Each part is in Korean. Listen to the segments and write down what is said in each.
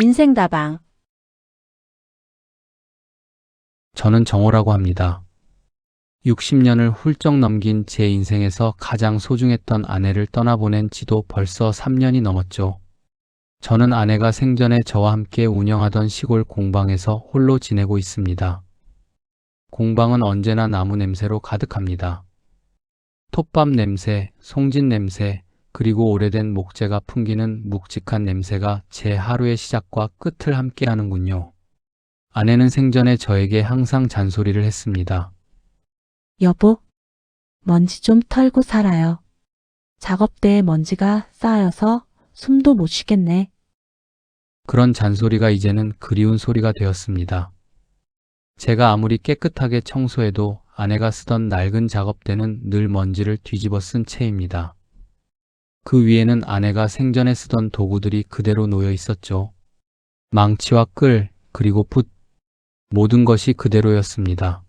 인생다방. 저는 정호라고 합니다. 60년을 훌쩍 넘긴 제 인생에서 가장 소중했던 아내를 떠나보낸 지도 벌써 3년이 넘었죠. 저는 아내가 생전에 저와 함께 운영하던 시골 공방에서 홀로 지내고 있습니다. 공방은 언제나 나무 냄새로 가득합니다. 톱밥 냄새, 송진 냄새, 그리고 오래된 목재가 풍기는 묵직한 냄새가 제 하루의 시작과 끝을 함께 하는군요. 아내는 생전에 저에게 항상 잔소리를 했습니다. 여보, 먼지 좀 털고 살아요. 작업대에 먼지가 쌓여서 숨도 못 쉬겠네. 그런 잔소리가 이제는 그리운 소리가 되었습니다. 제가 아무리 깨끗하게 청소해도 아내가 쓰던 낡은 작업대는 늘 먼지를 뒤집어 쓴 채입니다. 그 위에는 아내가 생전에 쓰던 도구들이 그대로 놓여 있었죠. 망치와 끌, 그리고 붓, 모든 것이 그대로였습니다.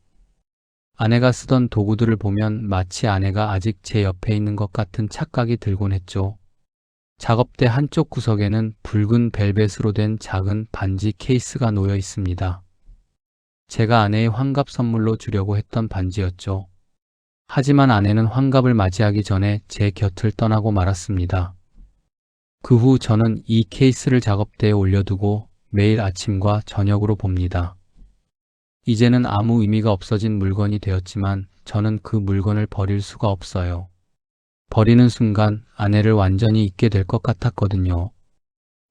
아내가 쓰던 도구들을 보면 마치 아내가 아직 제 옆에 있는 것 같은 착각이 들곤 했죠. 작업대 한쪽 구석에는 붉은 벨벳으로 된 작은 반지 케이스가 놓여 있습니다. 제가 아내의 환갑 선물로 주려고 했던 반지였죠. 하지만 아내는 환갑을 맞이하기 전에 제 곁을 떠나고 말았습니다. 그 후 저는 이 케이스를 작업대에 올려두고 매일 아침과 저녁으로 봅니다. 이제는 아무 의미가 없어진 물건이 되었지만 저는 그 물건을 버릴 수가 없어요. 버리는 순간 아내를 완전히 잊게 될 것 같았거든요.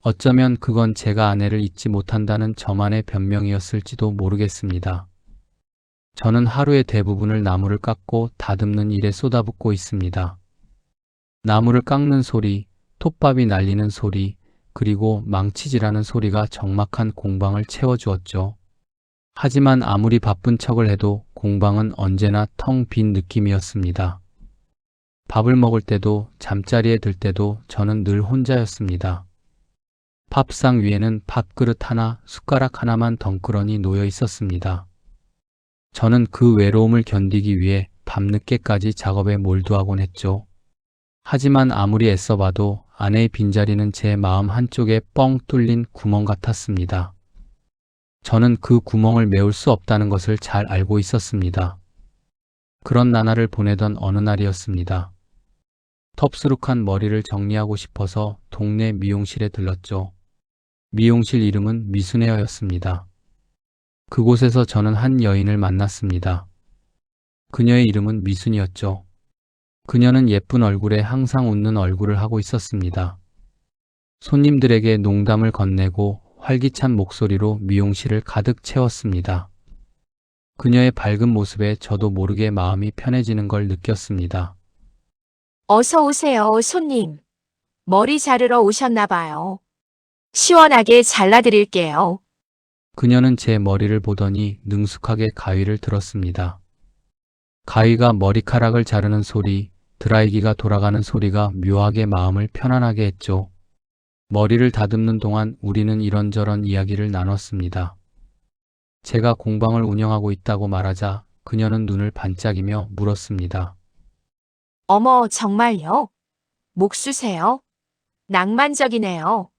어쩌면 그건 제가 아내를 잊지 못한다는 저만의 변명이었을지도 모르겠습니다. 저는 하루의 대부분을 나무를 깎고 다듬는 일에 쏟아붓고 있습니다. 나무를 깎는 소리, 톱밥이 날리는 소리, 그리고 망치질하는 소리가 적막한 공방을 채워주었죠. 하지만 아무리 바쁜 척을 해도 공방은 언제나 텅 빈 느낌이었습니다. 밥을 먹을 때도 잠자리에 들 때도 저는 늘 혼자였습니다. 밥상 위에는 밥그릇 하나, 숟가락 하나만 덩그러니 놓여 있었습니다. 저는 그 외로움을 견디기 위해 밤늦게까지 작업에 몰두하곤 했죠. 하지만 아무리 애써봐도 아내의 빈자리는 제 마음 한쪽에 뻥 뚫린 구멍 같았습니다. 저는 그 구멍을 메울 수 없다는 것을 잘 알고 있었습니다. 그런 나날을 보내던 어느 날이었습니다. 텁스룩한 머리를 정리하고 싶어서 동네 미용실에 들렀죠. 미용실 이름은 미순헤어였습니다. 그곳에서 저는 한 여인을 만났습니다. 그녀의 이름은 미순이었죠. 그녀는 예쁜 얼굴에 항상 웃는 얼굴을 하고 있었습니다. 손님들에게 농담을 건네고 활기찬 목소리로 미용실을 가득 채웠습니다. 그녀의 밝은 모습에 저도 모르게 마음이 편해지는 걸 느꼈습니다. 어서 오세요, 손님. 머리 자르러 오셨나 봐요. 시원하게 잘라드릴게요. 그녀는 제 머리를 보더니 능숙하게 가위를 들었습니다. 가위가 머리카락을 자르는 소리, 드라이기가 돌아가는 소리가 묘하게 마음을 편안하게 했죠. 머리를 다듬는 동안 우리는 이런저런 이야기를 나눴습니다. 제가 공방을 운영하고 있다고 말하자 그녀는 눈을 반짝이며 물었습니다. 어머, 정말요? 목수세요? 낭만적이네요.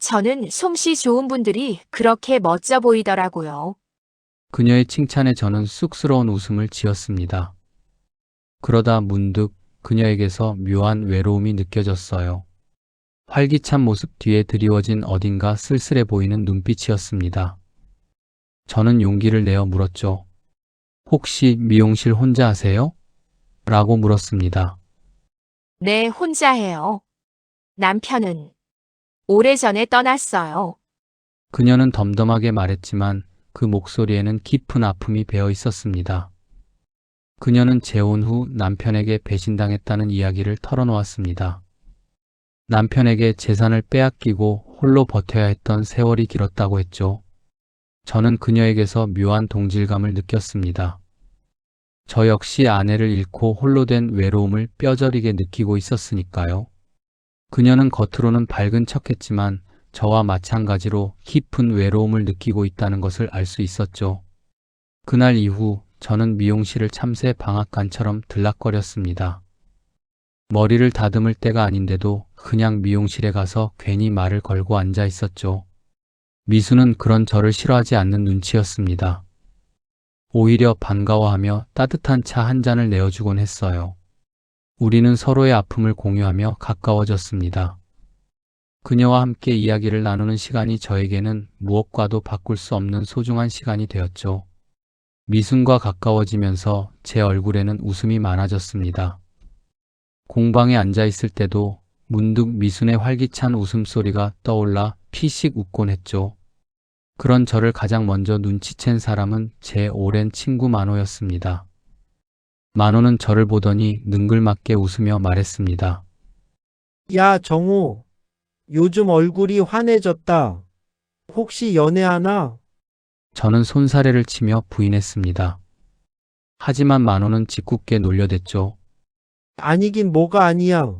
저는 솜씨 좋은 분들이 그렇게 멋져 보이더라고요. 그녀의 칭찬에 저는 쑥스러운 웃음을 지었습니다. 그러다 문득 그녀에게서 묘한 외로움이 느껴졌어요. 활기찬 모습 뒤에 드리워진 어딘가 쓸쓸해 보이는 눈빛이었습니다. 저는 용기를 내어 물었죠. 혹시 미용실 혼자 하세요? 라고 물었습니다. 네, 혼자 해요. 남편은 오래전에 떠났어요. 그녀는 덤덤하게 말했지만 그 목소리에는 깊은 아픔이 배어 있었습니다. 그녀는 재혼 후 남편에게 배신당했다는 이야기를 털어놓았습니다. 남편에게 재산을 빼앗기고 홀로 버텨야 했던 세월이 길었다고 했죠. 저는 그녀에게서 묘한 동질감을 느꼈습니다. 저 역시 아내를 잃고 홀로 된 외로움을 뼈저리게 느끼고 있었으니까요. 그녀는 겉으로는 밝은 척했지만 저와 마찬가지로 깊은 외로움을 느끼고 있다는 것을 알 수 있었죠. 그날 이후 저는 미용실을 참새 방앗간처럼 들락거렸습니다. 머리를 다듬을 때가 아닌데도 그냥 미용실에 가서 괜히 말을 걸고 앉아 있었죠. 미수는 그런 저를 싫어하지 않는 눈치였습니다. 오히려 반가워하며 따뜻한 차 한 잔을 내어주곤 했어요. 우리는 서로의 아픔을 공유하며 가까워졌습니다. 그녀와 함께 이야기를 나누는 시간이 저에게는 무엇과도 바꿀 수 없는 소중한 시간이 되었죠. 미순과 가까워지면서 제 얼굴에는 웃음이 많아졌습니다. 공방에 앉아 있을 때도 문득 미순의 활기찬 웃음소리가 떠올라 피식 웃곤 했죠. 그런 저를 가장 먼저 눈치챈 사람은 제 오랜 친구 만호였습니다. 만호는 저를 보더니 능글맞게 웃으며 말했습니다. 야, 정우. 요즘 얼굴이 환해졌다. 혹시 연애하나? 저는 손사래를 치며 부인했습니다. 하지만 만호는 짓궂게 놀려댔죠. 아니긴 뭐가 아니야.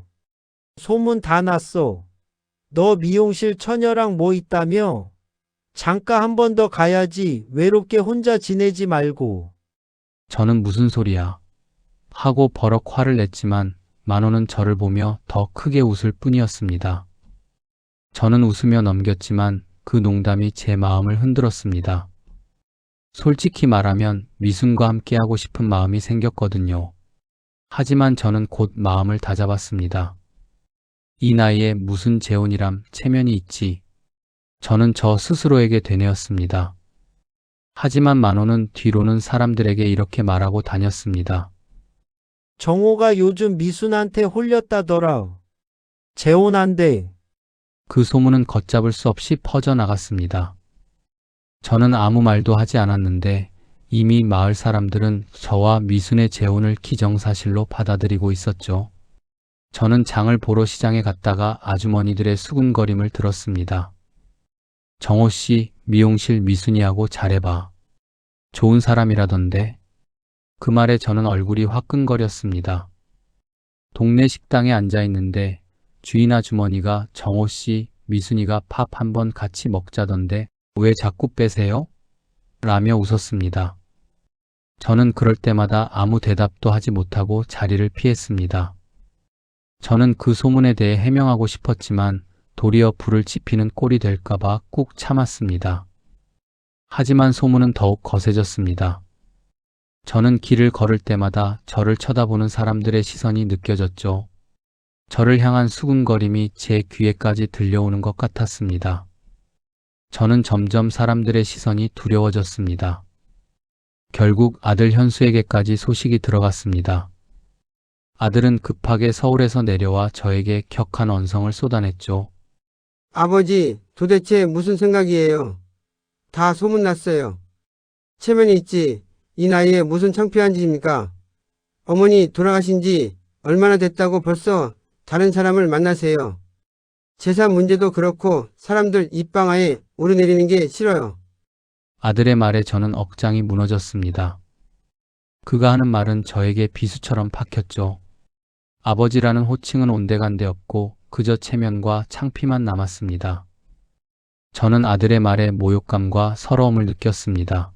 소문 다 났어. 너 미용실 처녀랑 뭐 있다며? 잠깐 한 번 더 가야지. 외롭게 혼자 지내지 말고. 저는 무슨 소리야 하고 버럭 화를 냈지만 만호는 저를 보며 더 크게 웃을 뿐이었습니다. 저는 웃으며 넘겼지만 그 농담이 제 마음을 흔들었습니다. 솔직히 말하면 미순과 함께하고 싶은 마음이 생겼거든요. 하지만 저는 곧 마음을 다잡았습니다. 이 나이에 무슨 재혼이람 체면이 있지. 저는 저 스스로에게 되뇌었습니다. 하지만 만호는 뒤로는 사람들에게 이렇게 말하고 다녔습니다. 정호가 요즘 미순한테 홀렸다더라. 재혼한대. 그 소문은 걷잡을 수 없이 퍼져나갔습니다. 저는 아무 말도 하지 않았는데 이미 마을 사람들은 저와 미순의 재혼을 기정사실로 받아들이고 있었죠. 저는 장을 보러 시장에 갔다가 아주머니들의 수군거림을 들었습니다. 정호 씨, 미용실 미순이하고 잘해봐. 좋은 사람이라던데. 그 말에 저는 얼굴이 화끈거렸습니다. 동네 식당에 앉아 있는데 주인 아주머니가 정호 씨, 미순이가 밥 한번 같이 먹자던데 왜 자꾸 빼세요? 라며 웃었습니다. 저는 그럴 때마다 아무 대답도 하지 못하고 자리를 피했습니다. 저는 그 소문에 대해 해명하고 싶었지만 도리어 불을 지피는 꼴이 될까봐 꾹 참았습니다. 하지만 소문은 더욱 거세졌습니다. 저는 길을 걸을 때마다 저를 쳐다보는 사람들의 시선이 느껴졌죠. 저를 향한 수군거림이 제 귀에까지 들려오는 것 같았습니다. 저는 점점 사람들의 시선이 두려워졌습니다. 결국 아들 현수에게까지 소식이 들어갔습니다. 아들은 급하게 서울에서 내려와 저에게 격한 언성을 쏟아냈죠. 아버지, 도대체 무슨 생각이에요? 다 소문났어요. 체면이 있지. 이 나이에 무슨 창피한 짓입니까? 어머니 돌아가신 지 얼마나 됐다고 벌써 다른 사람을 만나세요. 재산 문제도 그렇고 사람들 입방아에 오르내리는 게 싫어요. 아들의 말에 저는 억장이 무너졌습니다. 그가 하는 말은 저에게 비수처럼 박혔죠. 아버지라는 호칭은 온데간데 없고 그저 체면과 창피만 남았습니다. 저는 아들의 말에 모욕감과 서러움을 느꼈습니다.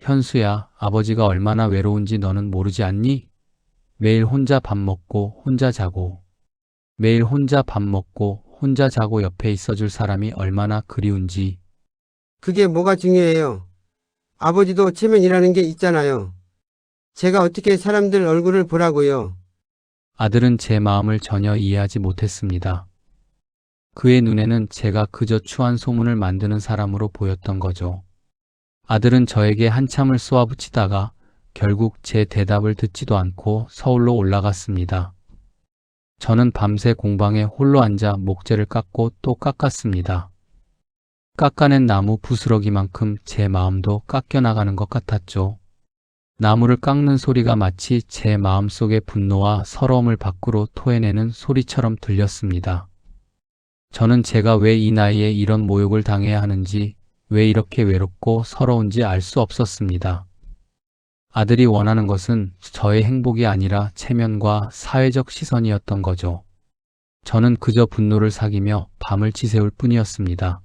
현수야, 아버지가 얼마나 외로운지 너는 모르지 않니? 매일 혼자 밥 먹고 혼자 자고, 매일 혼자 밥 먹고 혼자 자고 옆에 있어줄 사람이 얼마나 그리운지. 그게 뭐가 중요해요? 아버지도 체면이라는 게 있잖아요. 제가 어떻게 사람들 얼굴을 보라고요? 아들은 제 마음을 전혀 이해하지 못했습니다. 그의 눈에는 제가 그저 추한 소문을 만드는 사람으로 보였던 거죠. 아들은 저에게 한참을 쏘아붙이다가 결국 제 대답을 듣지도 않고 서울로 올라갔습니다. 저는 밤새 공방에 홀로 앉아 목재를 깎고 또 깎았습니다. 깎아낸 나무 부스러기만큼 제 마음도 깎여나가는 것 같았죠. 나무를 깎는 소리가 마치 제 마음속의 분노와 서러움을 밖으로 토해내는 소리처럼 들렸습니다. 저는 제가 왜 이 나이에 이런 모욕을 당해야 하는지, 왜 이렇게 외롭고 서러운지 알 수 없었습니다. 아들이 원하는 것은 저의 행복이 아니라 체면과 사회적 시선이었던 거죠. 저는 그저 분노를 사귀며 밤을 지새울 뿐이었습니다.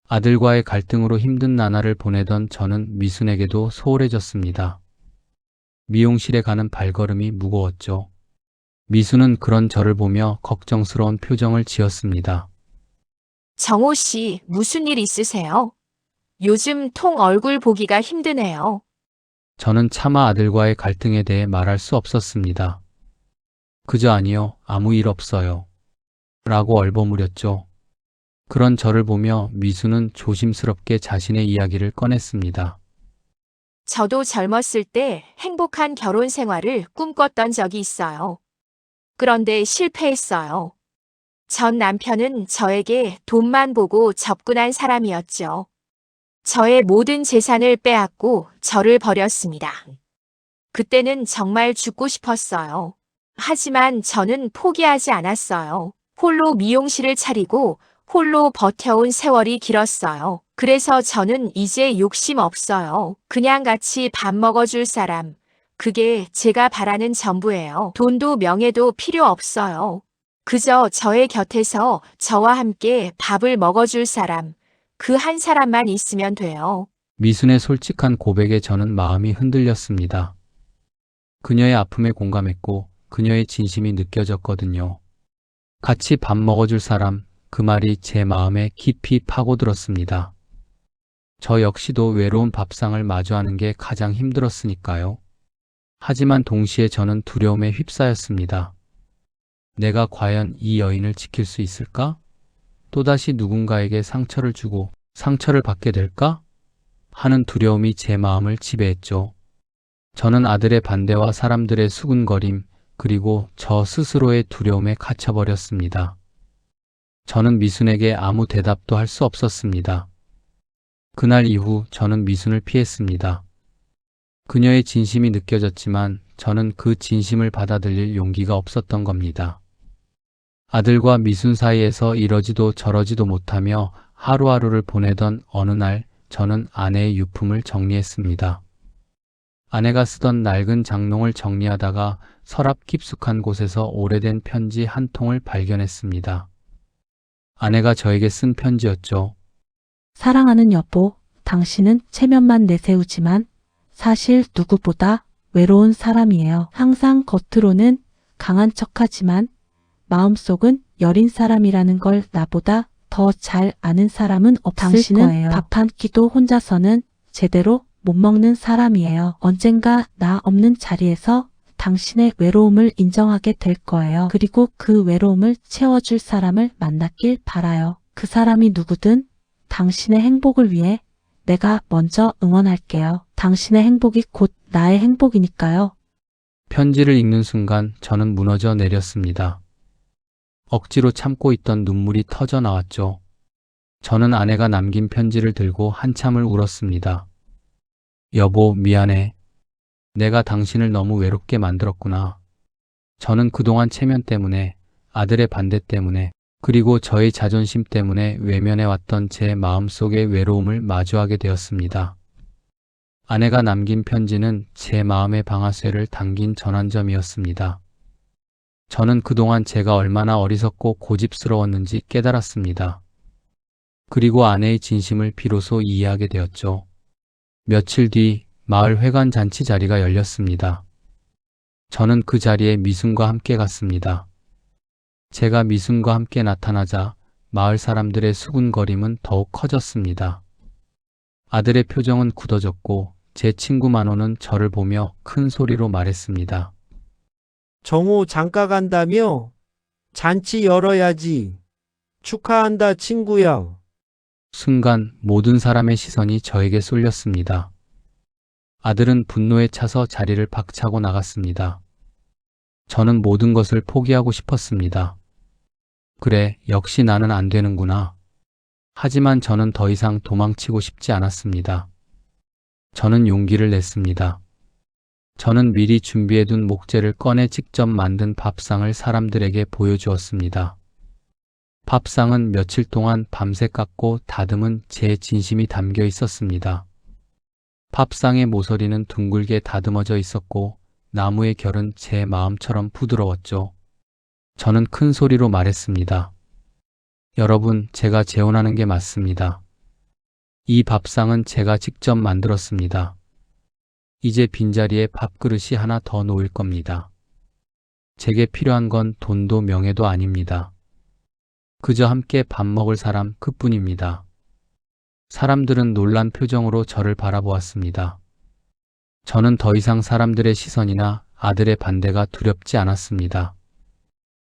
아들과의 갈등으로 힘든 나날을 보내던 저는 미순에게도 소홀해졌습니다. 미용실에 가는 발걸음이 무거웠죠. 미순은 그런 저를 보며 걱정스러운 표정을 지었습니다. 정호 씨, 무슨 일 있으세요? 요즘 통 얼굴 보기가 힘드네요. 저는 차마 아들과의 갈등에 대해 말할 수 없었습니다. 그저 아니요, 아무 일 없어요. 라고 얼버무렸죠. 그런 저를 보며 미수는 조심스럽게 자신의 이야기를 꺼냈습니다. 저도 젊었을 때 행복한 결혼 생활을 꿈꿨던 적이 있어요. 그런데 실패했어요. 전 남편은 저에게 돈만 보고 접근한 사람이었죠. 저의 모든 재산을 빼앗고 저를 버렸습니다. 그때는 정말 죽고 싶었어요. 하지만 저는 포기하지 않았어요. 홀로 미용실을 차리고 홀로 버텨온 세월이 길었어요. 그래서 저는 이제 욕심 없어요. 그냥 같이 밥 먹어줄 사람. 그게 제가 바라는 전부예요. 돈도 명예도 필요 없어요. 그저 저의 곁에서 저와 함께 밥을 먹어줄 사람. 그 한 사람만 있으면 돼요. 미순의 솔직한 고백에 저는 마음이 흔들렸습니다. 그녀의 아픔에 공감했고 그녀의 진심이 느껴졌거든요. 같이 밥 먹어줄 사람, 그 말이 제 마음에 깊이 파고들었습니다. 저 역시도 외로운 밥상을 마주하는 게 가장 힘들었으니까요. 하지만 동시에 저는 두려움에 휩싸였습니다. 내가 과연 이 여인을 지킬 수 있을까? 또다시 누군가에게 상처를 주고 상처를 받게 될까? 하는 두려움이 제 마음을 지배했죠. 저는 아들의 반대와 사람들의 수군거림, 그리고 저 스스로의 두려움에 갇혀버렸습니다. 저는 미순에게 아무 대답도 할 수 없었습니다. 그날 이후 저는 미순을 피했습니다. 그녀의 진심이 느껴졌지만 저는 그 진심을 받아들일 용기가 없었던 겁니다. 아들과 미순 사이에서 이러지도 저러지도 못하며 하루하루를 보내던 어느 날 저는 아내의 유품을 정리했습니다. 아내가 쓰던 낡은 장롱을 정리하다가 서랍 깊숙한 곳에서 오래된 편지 한 통을 발견했습니다. 아내가 저에게 쓴 편지였죠. 사랑하는 여보, 당신은 체면만 내세우지만 사실 누구보다 외로운 사람이에요. 항상 겉으로는 강한 척하지만 마음속은 여린 사람이라는 걸 나보다 더 잘 아는 사람은 없을 당신은 거예요. 밥 한 끼도 혼자서는 제대로 못 먹는 사람이에요. 언젠가 나 없는 자리에서 당신의 외로움을 인정하게 될 거예요. 그리고 그 외로움을 채워줄 사람을 만났길 바라요. 그 사람이 누구든 당신의 행복을 위해 내가 먼저 응원할게요. 당신의 행복이 곧 나의 행복이니까요. 편지를 읽는 순간 저는 무너져 내렸습니다. 억지로 참고 있던 눈물이 터져 나왔죠. 저는 아내가 남긴 편지를 들고 한참을 울었습니다. 여보, 미안해. 내가 당신을 너무 외롭게 만들었구나. 저는 그동안 체면 때문에, 아들의 반대 때문에, 그리고 저의 자존심 때문에 외면해왔던 제 마음속의 외로움을 마주하게 되었습니다. 아내가 남긴 편지는 제 마음의 방아쇠를 당긴 전환점이었습니다. 저는 그동안 제가 얼마나 어리석고 고집스러웠는지 깨달았습니다. 그리고 아내의 진심을 비로소 이해하게 되었죠. 며칠 뒤 마을 회관 잔치 자리가 열렸습니다. 저는 그 자리에 미순과 함께 갔습니다. 제가 미순과 함께 나타나자 마을 사람들의 수군거림은 더욱 커졌습니다. 아들의 표정은 굳어졌고 제 친구 만호는 저를 보며 큰 소리로 말했습니다. 정호 장가 간다며? 잔치 열어야지. 축하한다, 친구야. 순간 모든 사람의 시선이 저에게 쏠렸습니다. 아들은 분노에 차서 자리를 박차고 나갔습니다. 저는 모든 것을 포기하고 싶었습니다. 그래, 역시 나는 안 되는구나. 하지만 저는 더 이상 도망치고 싶지 않았습니다. 저는 용기를 냈습니다. 저는 미리 준비해둔 목재를 꺼내 직접 만든 밥상을 사람들에게 보여주었습니다. 밥상은 며칠 동안 밤새 깎고 다듬은 제 진심이 담겨 있었습니다. 밥상의 모서리는 둥글게 다듬어져 있었고 나무의 결은 제 마음처럼 부드러웠죠. 저는 큰 소리로 말했습니다. 여러분, 제가 재혼하는 게 맞습니다. 이 밥상은 제가 직접 만들었습니다. 이제 빈자리에 밥그릇이 하나 더 놓일 겁니다. 제게 필요한 건 돈도 명예도 아닙니다. 그저 함께 밥 먹을 사람 그뿐입니다. 사람들은 놀란 표정으로 저를 바라보았습니다. 저는 더 이상 사람들의 시선이나 아들의 반대가 두렵지 않았습니다.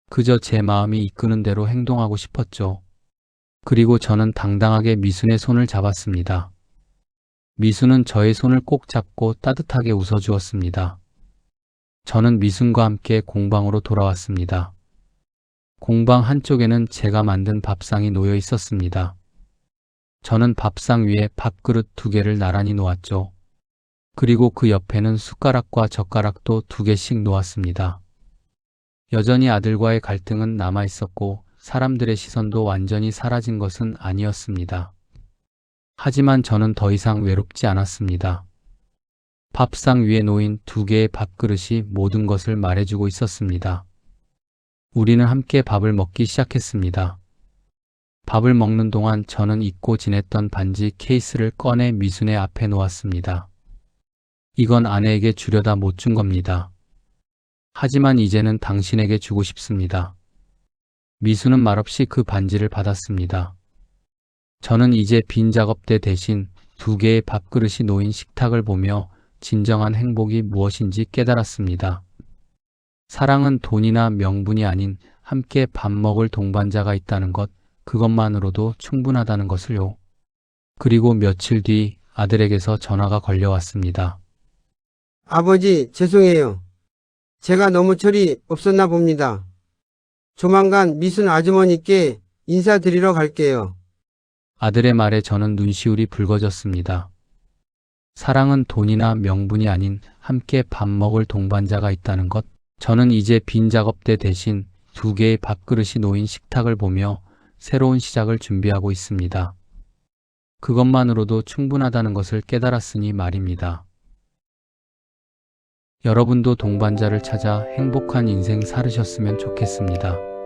그저 제 마음이 이끄는 대로 행동하고 싶었죠. 그리고 저는 당당하게 미순의 손을 잡았습니다. 미순은 저의 손을 꼭 잡고 따뜻하게 웃어주었습니다. 저는 미순과 함께 공방으로 돌아왔습니다. 공방 한쪽에는 제가 만든 밥상이 놓여 있었습니다. 저는 밥상 위에 밥그릇 2개를 나란히 놓았죠. 그리고 그 옆에는 숟가락과 젓가락도 2개씩 놓았습니다. 여전히 아들과의 갈등은 남아 있었고 사람들의 시선도 완전히 사라진 것은 아니었습니다. 하지만 저는 더 이상 외롭지 않았습니다. 밥상 위에 놓인 2개의 밥그릇이 모든 것을 말해주고 있었습니다. 우리는 함께 밥을 먹기 시작했습니다. 밥을 먹는 동안 저는 잊고 지냈던 반지 케이스를 꺼내 미순의 앞에 놓았습니다. 이건 아내에게 주려다 못 준 겁니다. 하지만 이제는 당신에게 주고 싶습니다. 미순은 말없이 그 반지를 받았습니다. 저는 이제 빈 작업대 대신 2개의 밥그릇이 놓인 식탁을 보며 진정한 행복이 무엇인지 깨달았습니다. 사랑은 돈이나 명분이 아닌 함께 밥 먹을 동반자가 있다는 것, 그것만으로도 충분하다는 것을요. 그리고 며칠 뒤 아들에게서 전화가 걸려왔습니다. 아버지, 죄송해요. 제가 너무 철이 없었나 봅니다. 조만간 미순 아주머니께 인사드리러 갈게요. 아들의 말에 저는 눈시울이 붉어졌습니다. 사랑은 돈이나 명분이 아닌 함께 밥 먹을 동반자가 있다는 것, 저는 이제 빈 작업대 대신 2개의 밥그릇이 놓인 식탁을 보며 새로운 시작을 준비하고 있습니다. 그것만으로도 충분하다는 것을 깨달았으니 말입니다. 여러분도 동반자를 찾아 행복한 인생 살으셨으면 좋겠습니다.